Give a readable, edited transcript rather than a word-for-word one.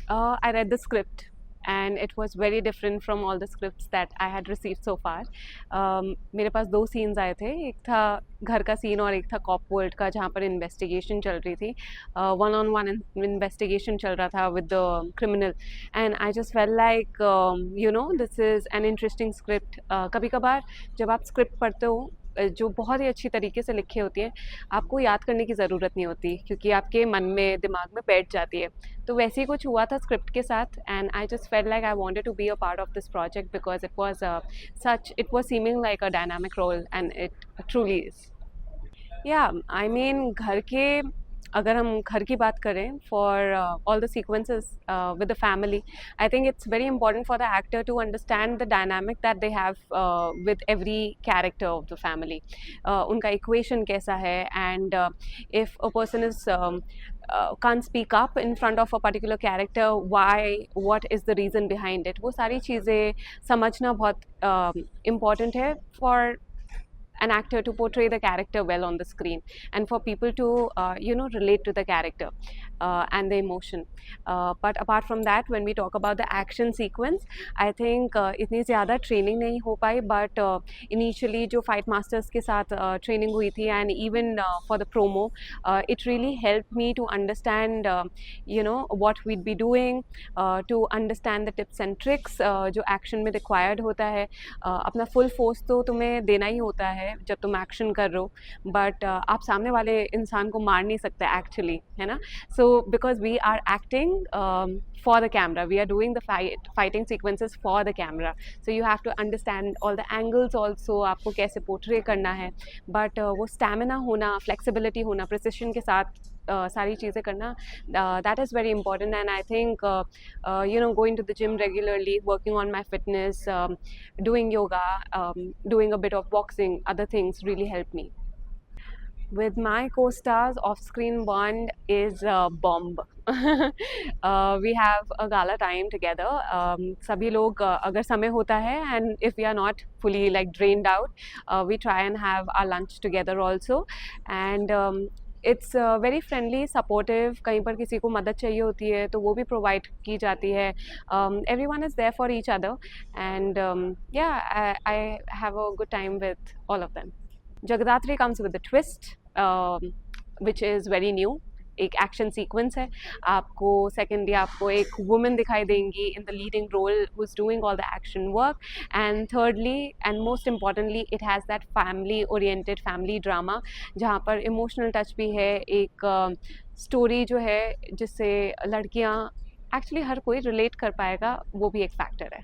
I read the script and it was very different from all the scripts that I had received so far. मेरे पास दो scenes आए थे, एक था घर का scene और एक था कॉप वर्ल्ड का जहाँ पर इन्वेस्टिगेशन चल रही थी. वन ऑन वन इन्वेस्टिगेशन चल रहा था with the criminal and I just fail like this is an interesting script. कभी कभार जब आप स्क्रिप्ट पढ़ते हो जो बहुत ही अच्छी तरीके से लिखी होती है, आपको याद करने की ज़रूरत नहीं होती क्योंकि आपके मन में दिमाग में बैठ जाती है. तो वैसे ही कुछ हुआ था स्क्रिप्ट के साथ and I just felt like I wanted to be a part of this project because it was seeming like a dynamic role and it truly is. Yeah I mean घर के अगर हम घर की बात करें for all the sequences with the family, I think it's very important for the actor to understand the dynamic that they have with every character of the family. उनका equation कैसा है and if a person is can't speak up in front of a particular character, why, what is the reason behind it, वो सारी चीज़ें समझना बहुत important है for an actor to portray the character well on the screen and for people to relate to the character and the emotion. But apart from that, when we talk about the action sequence, I think इतनी ज़्यादा training नहीं हो पाई, but initially जो fight masters के साथ training हुई थी and even for the promo, it really helped me to understand what we'd be doing, to understand the tips and tricks जो action में required होता है. अपना full force तो तुम्हें देना ही होता है जब तुम एक्शन कर रहे हो, बट आप सामने वाले इंसान को मार नहीं सकते एक्चुअली, है ना. So because we are acting for the camera, we are doing the fighting sequences for the camera, so you have to understand all the angles also, आपको कैसे पोर्ट्रे करना है. बट वो स्टैमिना होना, फ्लेक्सिबिलिटी होना, precision के साथ सारी चीज़ें करना, that is very important. And I think going to the gym regularly, working on my fitness, doing yoga, doing a bit of boxing, other things really help me. With my co-stars, off-screen bond is bomb. We have a gala time together. सभी लोग अगर समय होता है and if we are not fully like drained out, we try and have our lunch together also. And it's very friendly, supportive. कहीं पर किसी को मदद चाहिए होती है तो वो भी प्रोवाइड की जाती है. Everyone is there for each other and yeah I have a good time with all of them. Jagadhatri comes with a twist which is very new. एक एक्शन सीक्वेंस है, आपको सेकेंडली आपको एक वुमेन दिखाई देंगी in the leading role who is doing all the action work, and thirdly and most importantly it has that family oriented family drama जहाँ पर emotional touch भी है. एक स्टोरी जो है जिससे लड़कियाँ एक्चुअली हर कोई रिलेट कर पाएगा, वो भी एक फैक्टर है.